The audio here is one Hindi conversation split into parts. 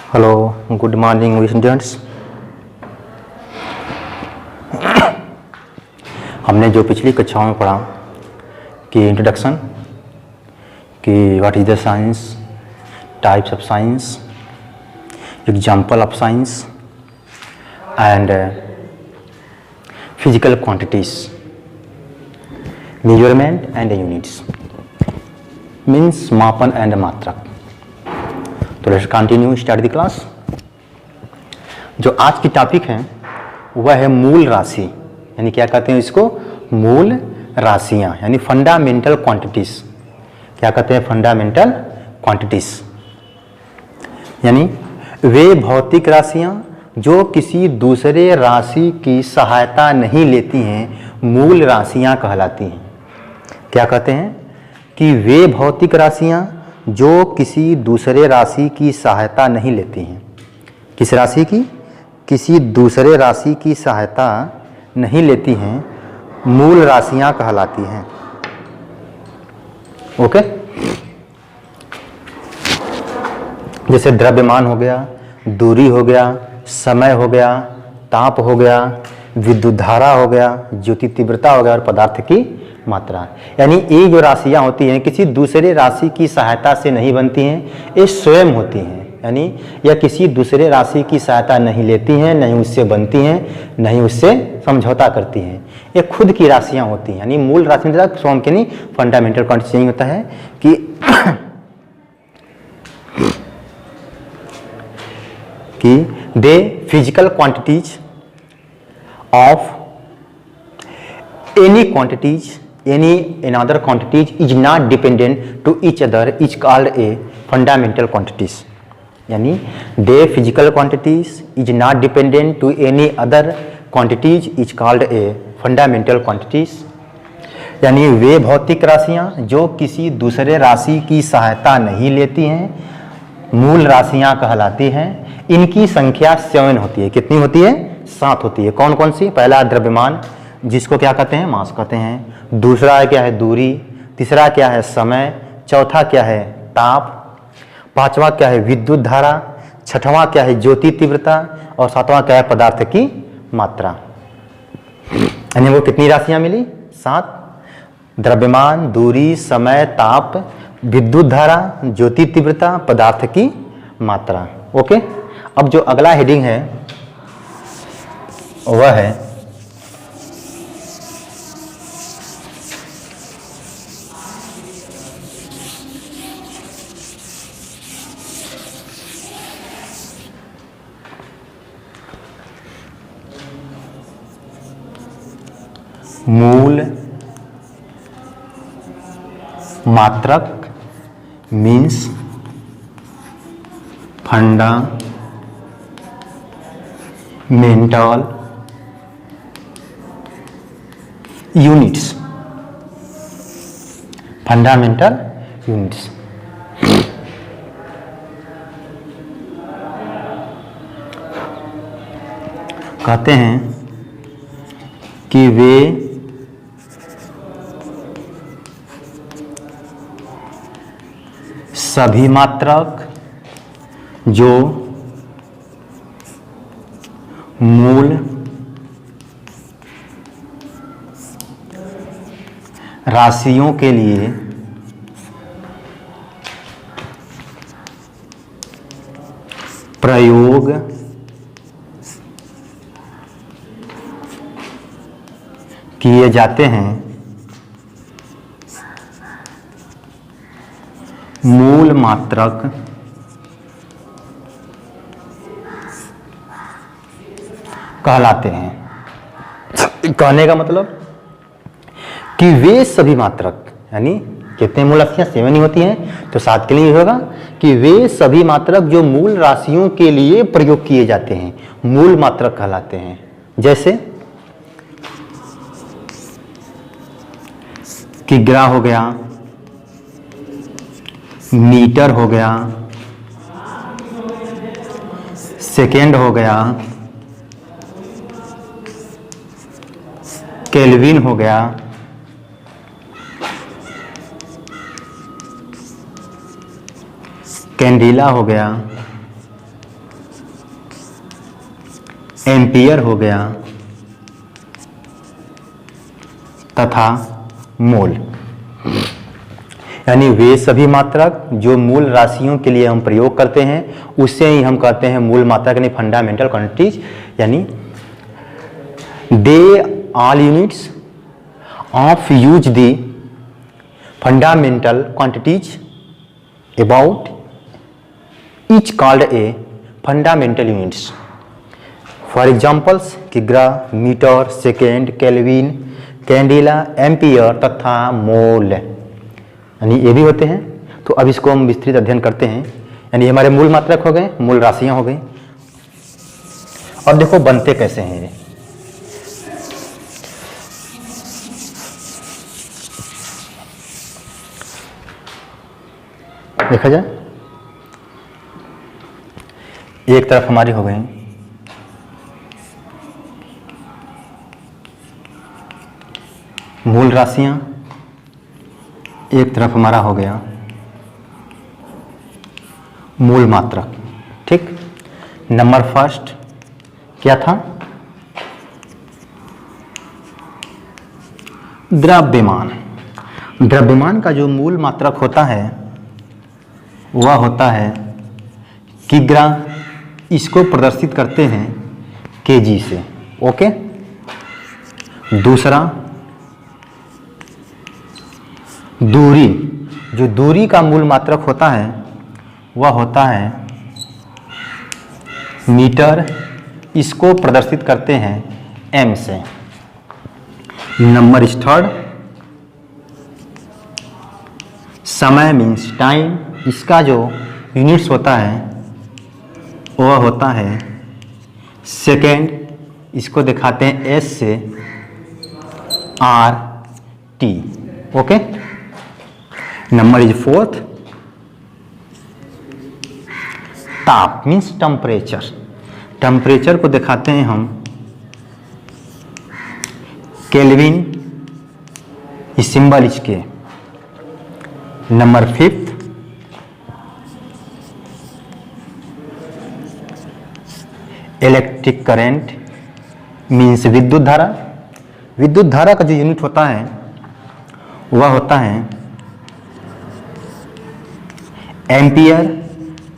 Hello, good morning students. हमने जो पिछली कक्षाओं में पढ़ा कि इंट्रोडक्शन, कि what is the science, types of science, example of science and physical quantities, measurement and units, means मापन एंड मात्रक। तो let's continue start the class. जो आज की टॉपिक है वह है मूल राशि, यानी क्या कहते हैं इसको, मूल राशियां, यानी फंडामेंटल क्वांटिटीज। क्या कहते हैं, फंडामेंटल क्वांटिटीज, यानी वे भौतिक राशियां जो किसी दूसरे राशि की सहायता नहीं लेती हैं, मूल राशियां कहलाती हैं। क्या कहते हैं कि वे भौतिक राशियां जो किसी दूसरे राशि की सहायता नहीं लेती हैं। किस राशि की? किसी दूसरे राशि की सहायता नहीं लेती हैं, मूल राशियां कहलाती हैं। ओके, जैसे द्रव्यमान हो गया, दूरी हो गया, समय हो गया, ताप हो गया, विद्युत धारा हो गया, ज्योति तीव्रता हो गया और पदार्थ की मात्रा। यानी ये जो राशियां होती हैं किसी दूसरे राशि की सहायता से नहीं बनती हैं, ये स्वयं होती हैं। यानी यह किसी दूसरे राशि की सहायता नहीं लेती हैं, नहीं उससे बनती हैं, नहीं उससे समझौता करती हैं। ये खुद की राशियां होती हैं। यानी मूल राशि मतलब स्वयं के नहीं, फंडामेंटल क्वांटिटी यही होता है कि they physical quantities of any quantities, any another quantities is not dependent to each other is called a fundamental quantities. यानी the physical quantities is not dependent to any other quantities is called a fundamental quantities. यानी वे भौतिक राशियां जो किसी दूसरे राशि की सहायता नहीं लेती हैं, मूल राशियां कहलाती हैं। इनकी संख्या 7 होती है। कितनी होती है? 7 होती है। कौन कौन सी? पहला द्रव्यमान, जिसको क्या कहते हैं, मास कहते हैं। दूसरा क्या है, दूरी। तीसरा क्या है, समय। चौथा क्या है, ताप। पांचवा क्या है, विद्युत धारा। छठवां क्या है, ज्योति तीव्रता। और सातवां क्या है, पदार्थ की मात्रा। यानी वो कितनी राशियां मिली? 7। द्रव्यमान, दूरी, समय, ताप, विद्युत धारा, ज्योति तीव्रता, पदार्थ की मात्रा। ओके, अब जो अगला हेडिंग है वह है मूल मात्रक, means fundamental units. Fundamental units कहते हैं कि वे सभी मात्रक जो मूल राशियों के लिए प्रयोग किए जाते हैं, मूल मात्रक कहलाते हैं। कहने का मतलब कि वे सभी मात्रक, यानी कितने मूल राशियां 7 ही होती हैं, तो 7 के लिए होगा कि वे सभी मात्रक जो मूल राशियों के लिए प्रयोग किए जाते हैं, मूल मात्रक कहलाते हैं। जैसे किग्रा हो गया, मीटर हो गया, सेकेंड हो गया, केल्विन हो गया, कैंडिला हो गया, एम्पियर हो गया तथा मोल, यानी वे सभी मात्रक जो मूल राशियों के लिए हम प्रयोग करते हैं उससे ही हम कहते हैं मूल मात्रक, यानी फंडामेंटल क्वांटिटीज। यानी they all units of use the fundamental quantities about each called a fundamental units. For examples, किग्रा, metre, second, kelvin, candela, ampere तथा मोल, यानी ये भी होते हैं। तो अब इसको हम विस्तृत अध्ययन करते हैं। यानी हमारे मूल मात्रक हो गए, मूल राशियां हो गई। और देखो बनते कैसे हैं ये। देखा जाए, एक तरफ हमारी हो गई मूल राशियां, एक तरफ हमारा हो गया मूल मात्रक। ठीक, नंबर फर्स्ट क्या था? द्रव्यमान। द्रव्यमान का जो मूल मात्रक होता है वह होता है किग्रा। इसको प्रदर्शित करते हैं केजी से। ओके, दूसरा दूरी। जो दूरी का मूल मात्रक होता है वह होता है मीटर। इसको प्रदर्शित करते हैं एम से। नंबर थर्ड समय मीन्स टाइम। इसका जो यूनिट्स होता है वह होता है सेकेंड। इसको दिखाते हैं एस से R T. Okay, number fourth ताप मीन्स टेम्परेचर। टेम्परेचर को दिखाते हैं हम केल्विन, इस सिंबल इसके। Number fifth electric current means विद्युत धारा। विद्युत धारा का जो यूनिट होता है वह होता है एम्पियर।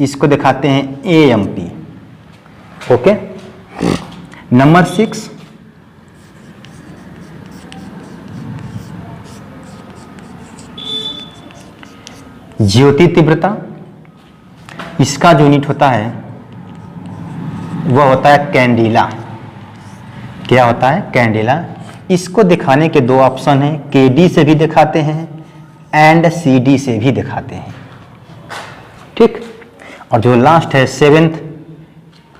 इसको दिखाते हैं एएमपी। ओके, नंबर 6 ज्योति तीव्रता। इसका जो यूनिट होता है वह होता है कैंडिला। क्या होता है? कैंडिला। इसको दिखाने के दो ऑप्शन हैं, केडी से भी दिखाते हैं एंड सीडी से भी दिखाते हैं। ठीक, और जो लास्ट है सेवेंथ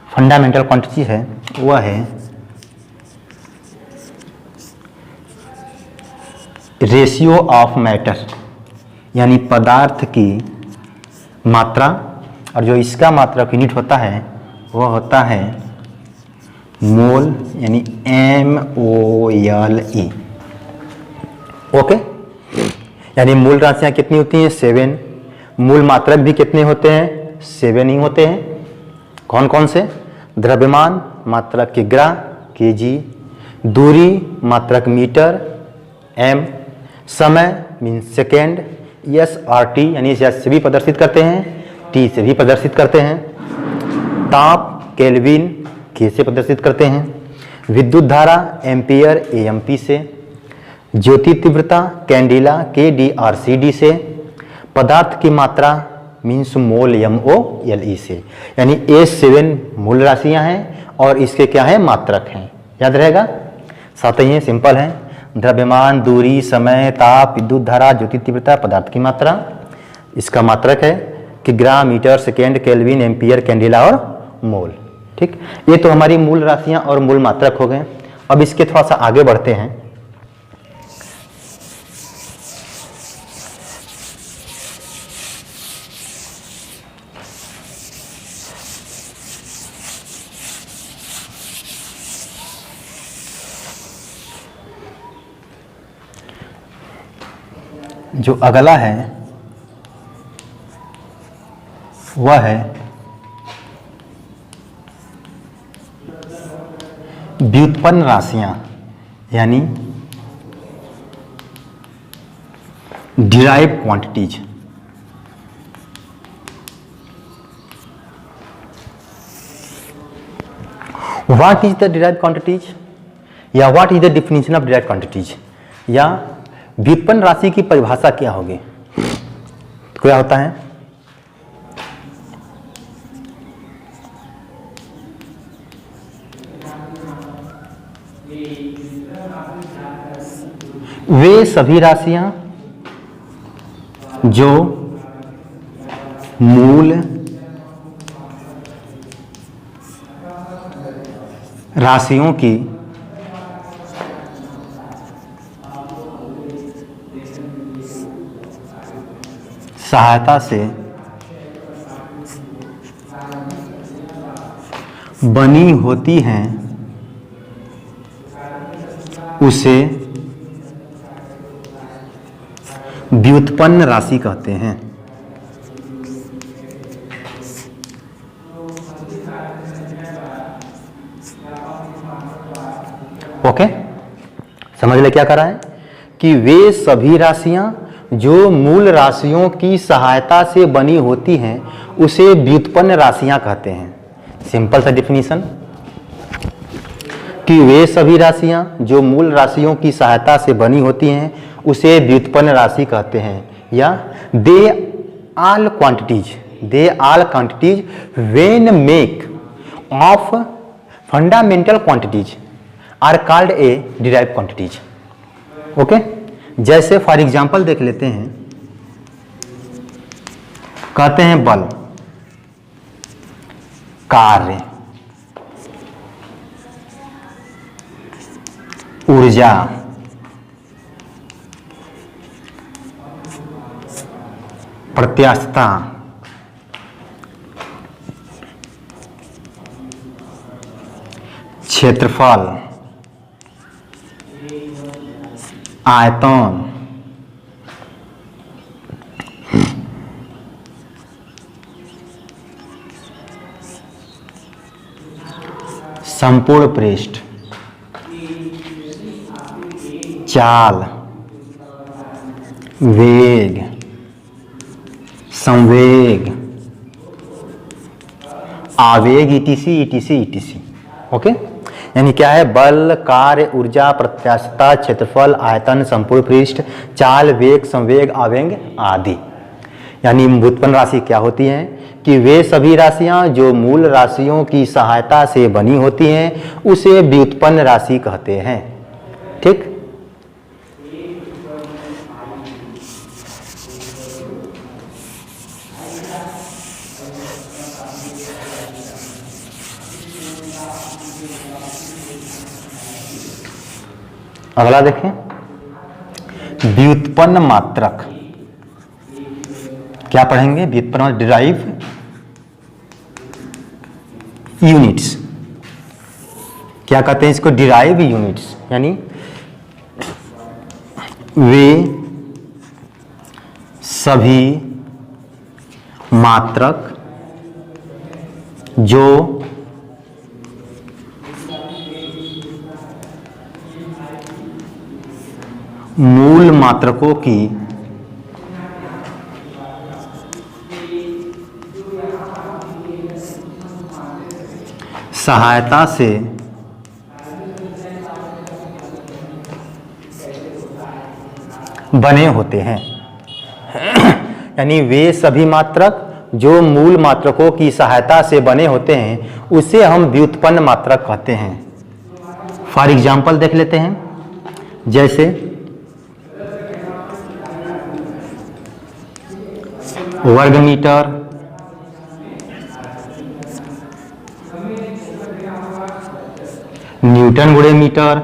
फंडामेंटल क्वांटिटी है वह है रेशियो ऑफ मैटर, यानी पदार्थ की मात्रा। और जो इसका मात्रक यूनिट होता है वह होता है मोल, यानी MOLE। ओके, यानी मूल राशियां कितनी होती हैं? 7। मूल मात्रक भी कितने होते हैं? 7 ही होते हैं। कौन कौन से? द्रव्यमान मात्रक किग्रा केजी, दूरी मात्रक मीटर M, समय मीन्स सेकेंड SRT, यानी एस से भी प्रदर्शित करते हैं, T से भी प्रदर्शित करते हैं। ताप केल्विन के से प्रदर्शित करते हैं। विद्युत धारा एम्पियर AMP से। ज्योति तीव्रता कैंडिला KDRCD से। पदार्थ की मात्रा मीन्स मोल MOLE से। यानी ये 7 मूल राशियां हैं और इसके क्या है? मात्रक हैं। याद रहेगा? साथ ही सिंपल है, द्रव्यमान, दूरी, समय, ताप, विद्युत धारा, ज्योति तीव्रता, पदार्थ की मात्रा। इसका मात्रक है किग्रा, metre, second, kelvin, ampere, candela और मोल। ठीक, ये तो हमारी मूल राशियां और मूल मात्रक हो गए। अब इसके थोड़ा सा आगे बढ़ते हैं। जो अगला है वह है व्युत्पन्न राशियां यानी derive quantities. What is the derive quantities या what is the definition of derive quantities, या व्युत्पन्न राशि की परिभाषा क्या होगी? तो क्या होता है? वे सभी राशियां जो मूल राशियों की सहायता से बनी होती हैं उसे व्युत्पन्न राशि कहते हैं। ओके, समझ ले क्या कर रहा है कि वे सभी राशियां जो मूल राशियों की सहायता से बनी होती हैं उसे व्युत्पन्न राशियां कहते हैं। सिंपल सा डिफिनीशन कि वे सभी राशियां जो मूल राशियों की सहायता से बनी होती हैं उसे व्युत्पन्न राशि कहते हैं, या they all quantities when make of fundamental quantities are called a derived quantities. Okay, जैसे फॉर एग्जांपल देख लेते हैं, कहते हैं बल, कार्य, ऊर्जा, प्रत्यास्थता, क्षेत्रफल, आयतन, संपूर्ण पृष्ठ, चाल, वेग, संवेग, आवेग, ईटीसी। ओके, यानी क्या है? बल, कार्य, ऊर्जा, प्रत्यास्थता, क्षेत्रफल, आयतन, संपूर्ण पृष्ठ, चाल, वेग, संवेग, आवेग आदि। यानी व्युत्पन्न राशि क्या होती है कि वे सभी राशियां जो मूल राशियों की सहायता से बनी होती हैं उसे व्युत्पन्न राशि कहते हैं। ठीक, अगला देखें, व्युत्पन्न मात्रक। क्या पढ़ेंगे? व्युत्पन्न डिराइव यूनिट्स। क्या कहते हैं इसको? डिराइव यूनिट्स, यानी वे सभी मात्रक जो मूल मात्रकों की सहायता से बने होते हैं। यानी वे सभी मात्रक जो मूल मात्रकों की सहायता से बने होते हैं उसे हम व्युत्पन्न मात्रक कहते हैं। फॉर एग्जाम्पल देख लेते हैं, जैसे वर्ग मीटर, न्यूटन गुणे मीटर,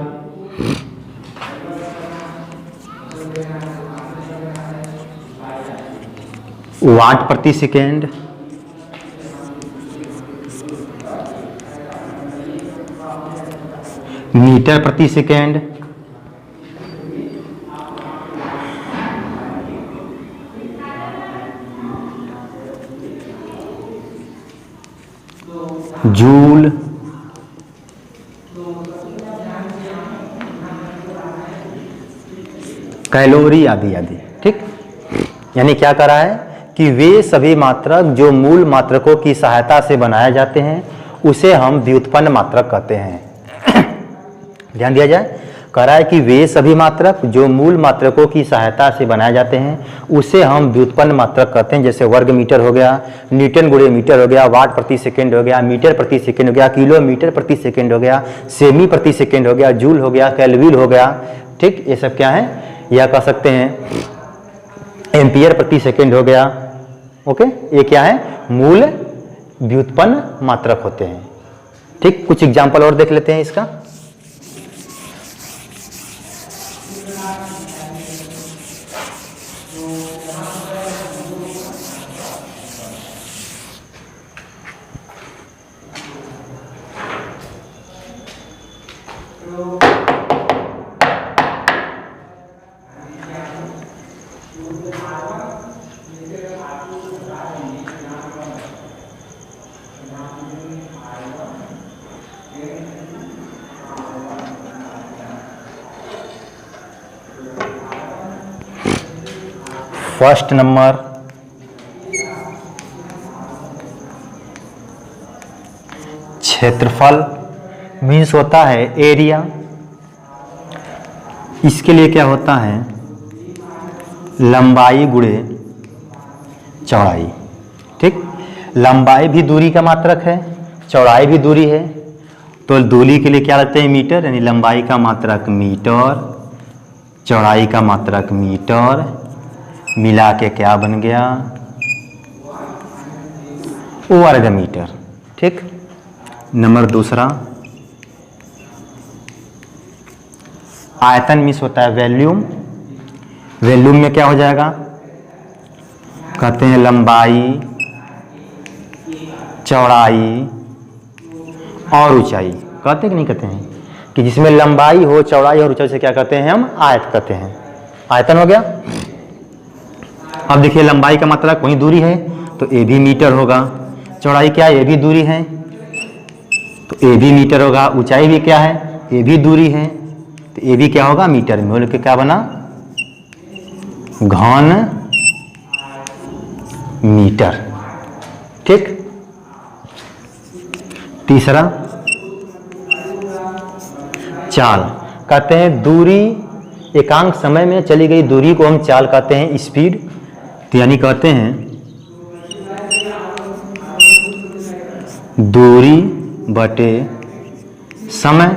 वाट प्रति सेकेंड, मीटर प्रति सेकेंड, जूल, कैलोरी आदि आदि। ठीक, यानी क्या करा है कि वे सभी मात्रक जो मूल मात्रकों की सहायता से बनाए जाते हैं उसे हम व्युत्पन्न मात्रक कहते हैं। ध्यान दिया जाए, कह रहा है कि वे सभी मात्रक जो मूल मात्रकों की सहायता से बनाए जाते हैं उसे हम व्युत्पन्न मात्रक कहते हैं। जैसे वर्ग मीटर हो गया, न्यूटन गुणे मीटर हो गया, वाट प्रति सेकंड हो गया, मीटर प्रति सेकंड हो गया, किलोमीटर प्रति सेकंड हो गया, सेमी प्रति सेकंड हो गया, जूल हो गया, केल्विन हो गया। ठीक, ये सब क्या है, यह कह सकते हैं एम्पियर प्रति सेकंड हो गया। ओके, ये क्या है, मूल व्युत्पन्न मात्रक होते हैं। ठीक, कुछ एग्जाम्पल और देख लेते हैं इसका। फर्स्ट नंबर, क्षेत्रफल मीन्स होता है एरिया। इसके लिए क्या होता है, लंबाई गुणे चौड़ाई। ठीक, लंबाई भी दूरी का मात्रक है, चौड़ाई भी दूरी है, तो दूरी के लिए क्या लगते हैं, मीटर, यानी लंबाई का मात्रक मीटर, चौड़ाई का मात्रक मीटर, मिला के क्या बन गया, वर्ग मीटर। ठीक, नंबर दूसरा, आयतन मीन्स होता है वॉल्यूम। वॉल्यूम में क्या हो जाएगा, कहते हैं लंबाई, चौड़ाई और ऊंचाई। कहते हैं कि नहीं कहते हैं, कि जिसमें लंबाई हो, चौड़ाई और ऊंचाई से क्या कहते हैं, हम आयत कहते हैं। आयतन हो गया। अब देखिए लंबाई का मात्रक वही दूरी है, तो ए भी मीटर होगा। चौड़ाई क्या है, ए भी दूरी है, तो ए भी मीटर होगा। ऊंचाई भी क्या है, ए भी दूरी है, तो ए भी क्या होगा, मीटर में। बोल के क्या बना, घन मीटर। ठीक, तीसरा, चाल। कहते हैं दूरी, एकांक समय में चली गई दूरी को हम चाल कहते हैं, स्पीड। तो यानी कहते हैं दूरी बटे समय।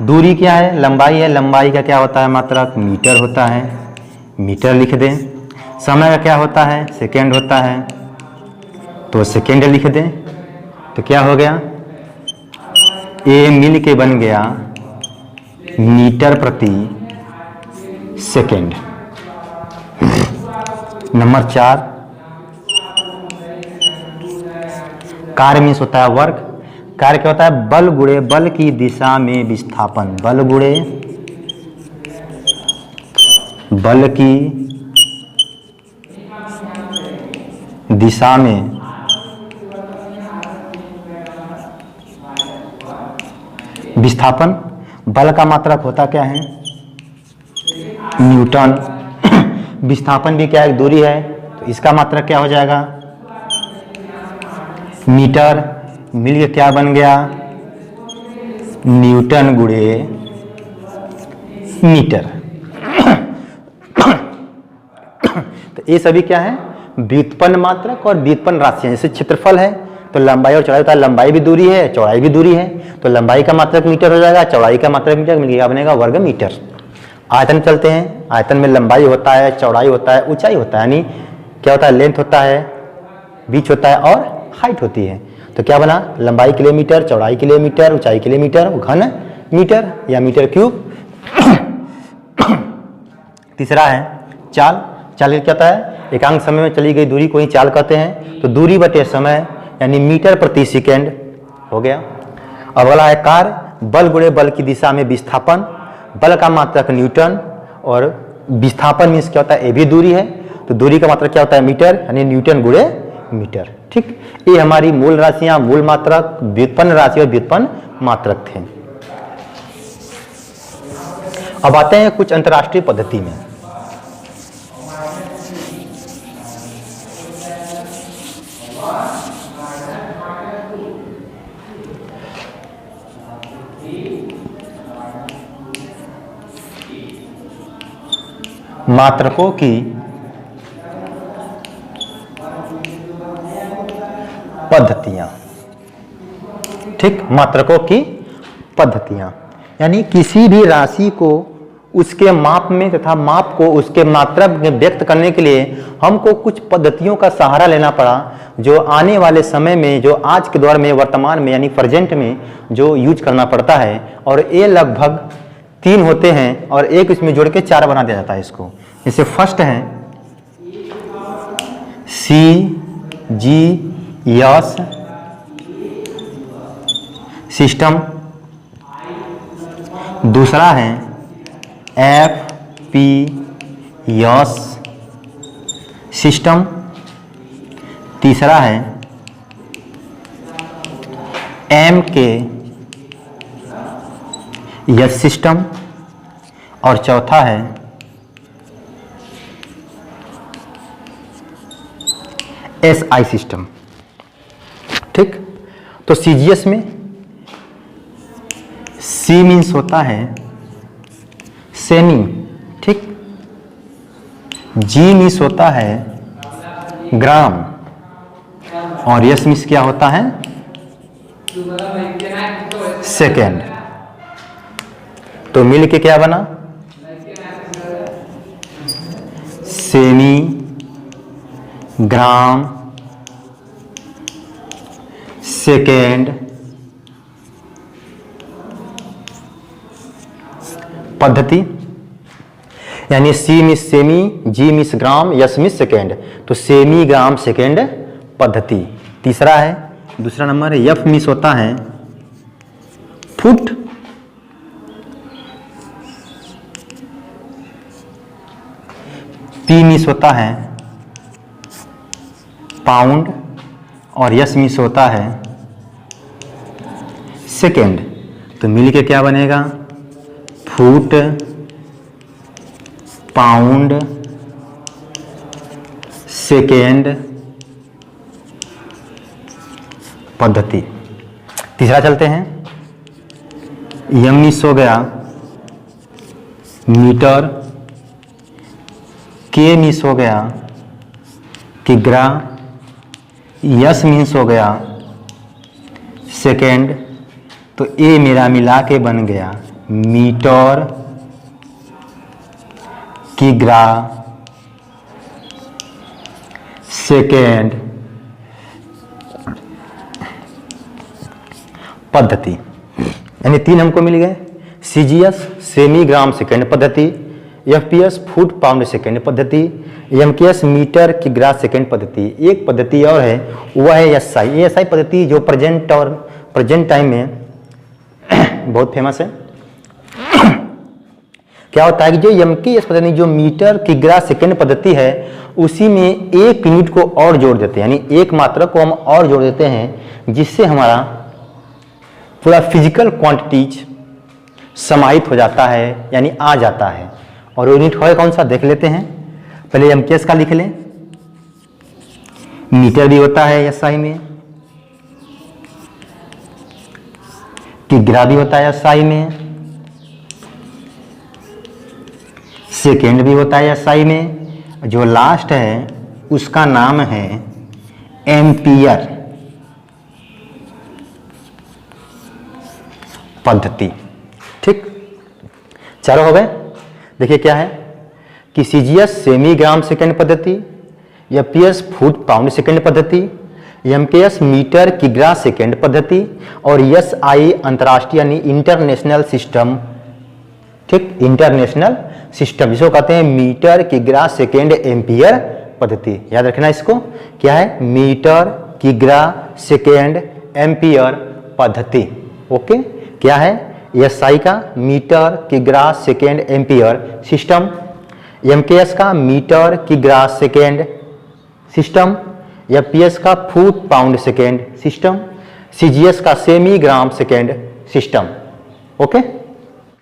दूरी क्या है, लंबाई है, लंबाई का क्या होता है मात्रक, मीटर होता है, मीटर लिख दें। समय का क्या होता है, सेकेंड होता है, तो सेकेंड लिख दें। तो क्या हो गया, ए मिल के बन गया मीटर प्रति सेकेंड। नंबर 4, कार्य मीन्स होता है वर्क। कार्य क्या होता है, बल गुणे बल की दिशा में विस्थापन। बल गुणे बल की दिशा में विस्थापन। बल का मात्रक होता क्या है, न्यूटन। विस्थापन भी क्या है, दूरी है, तो इसका मात्रक क्या हो जाएगा, मीटर। मिलके क्या बन गया, न्यूटन गुणे मीटर। तो ये सभी क्या है, व्युत्पन्न मात्रक और व्युत्पन्न राशियां। जैसे क्षेत्रफल है तो लंबाई और चौड़ाई होता है, लंबाई भी दूरी है, चौड़ाई भी दूरी है, तो लंबाई का मात्रक मीटर हो जाएगा, चौड़ाई का मात्रक मीटर, मिल गया बनेगा वर्ग मीटर। आयतन चलते हैं, आयतन में लंबाई होता है, चौड़ाई होता है, ऊंचाई होता है, यानी क्या होता है, लेंथ होता है, बीच होता है और हाइट होती है। तो क्या बना, लंबाई के लिए मीटर, चौड़ाई के लिए मीटर, ऊंचाई के लिए मीटर, घन मीटर या मीटर क्यूब। तीसरा है चाल। चाल क्या होता है, एकांक समय में चली गई दूरी को ही चाल कहते हैं। तो दूरी बटे समय यानी मीटर प्रति सेकेंड हो गया। अब अगला है कार्य, बल गुणे बल की दिशा में विस्थापन। बल का मात्रक न्यूटन और विस्थापन मीन्स क्या होता है, ए भी दूरी है, तो दूरी का मात्रक क्या होता है, मीटर, यानी न्यूटन गुणे मीटर। ठीक, ये हमारी मूल राशियां, मूल मात्रक, व्युत्पन्न राशि और व्युत्पन्न मात्रक थे। अब आते हैं कुछ अंतर्राष्ट्रीय पद्धति में। मात्रकों की पद्धतियां। ठीक, मात्रकों की पद्धतियां यानी किसी भी राशि को उसके माप में तथा माप को उसके मात्रा में व्यक्त करने के लिए हमको कुछ पद्धतियों का सहारा लेना पड़ा, जो आने वाले समय में, जो आज के दौर में, वर्तमान में यानी प्रेजेंट में जो यूज करना पड़ता है। और ये लगभग 3 होते हैं और एक इसमें जोड़ के 4 बना दिया जाता है इसको। जैसे फर्स्ट है CGS सिस्टम, दूसरा है FPS सिस्टम, तीसरा है MKS सिस्टम और चौथा है SI सिस्टम। ठीक, तो CGS में C मीन्स होता है सेमी, ठीक, G मीन्स होता है ग्राम और S मीन्स क्या होता है सेकेंड। तो मिल के क्या बना सेमी, ग्राम, सेकेंड, पद्धति। यानी C मीन्स सेमी, G means gram, S means second, तो सेमी, ग्राम, सेकेंड पद्धति। तीसरा है, दूसरा नंबर है F मीन्स होता है फुट, P मीन्स होता है पाउंड और S मीन्स होता है सेकेंड। तो मिलके क्या बनेगा फुट, पाउंड, सेकेंड पद्धति। तीसरा चलते हैं, M मीन्स हो गया मीटर, K मीन्स हो गया किग्रा, S मीन्स हो गया सेकेंड। तो A मेरा मिला के बन गया मीटर, किग्रा, सेकेंड पद्धति। यानी 3 हमको मिल गए, CGS सेमी, ग्राम, सेकेंड पद्धति, FPS फुट, पाउंड, सेकेंड पद्धति, MKS मीटर, किग्रा, सेकेंड पद्धति। एक पद्धति और है, वह है SI पद्धति, जो प्रेजेंट टाइम में बहुत फेमस है। क्या होता है कि जो MKS पद्धति, जो मीटर, किग्रा, सेकेंड पद्धति है, उसी में एक यूनिट को और जोड़ देते हैं, यानी एक मात्रा को हम और जोड़ देते हैं, जिससे हमारा पूरा फिजिकल क्वांटिटीज समाहित हो जाता है, यानी आ जाता है। और यूनिट है कौन सा देख लेते हैं। पहले MKS का लिख लें, मीटर भी होता है SI में, किग्रा भी होता है SI में, सेकेंड भी होता है SI में, जो लास्ट है उसका नाम है एम्पियर पद्धति। ठीक, चारों हो गए। देखिए क्या है कि CGS सेमी, ग्राम, सेकेंड पद्धति, FPS फुट, पाउंड, सेकेंड पद्धति, MKS मीटर, किग्रा, सेकेंड पद्धति और SI अंतर्राष्ट्रीय यानी इंटरनेशनल सिस्टम। ठीक, इंटरनेशनल सिस्टम जिसको कहते हैं मीटर, किग्रा, सेकेंड, एम्पियर पद्धति। याद रखना इसको, क्या है मीटर, किग्रा, सेकेंड, एम्पियर पद्धति। ओके, क्या है SI का मीटर, किग्रा, सेकेंड, एम्पियर सिस्टम, MKS का मीटर, किग्रा, सेकेंड सिस्टम, FPS का foot, pound, second system, CGS का semi, gram, second system. Okay.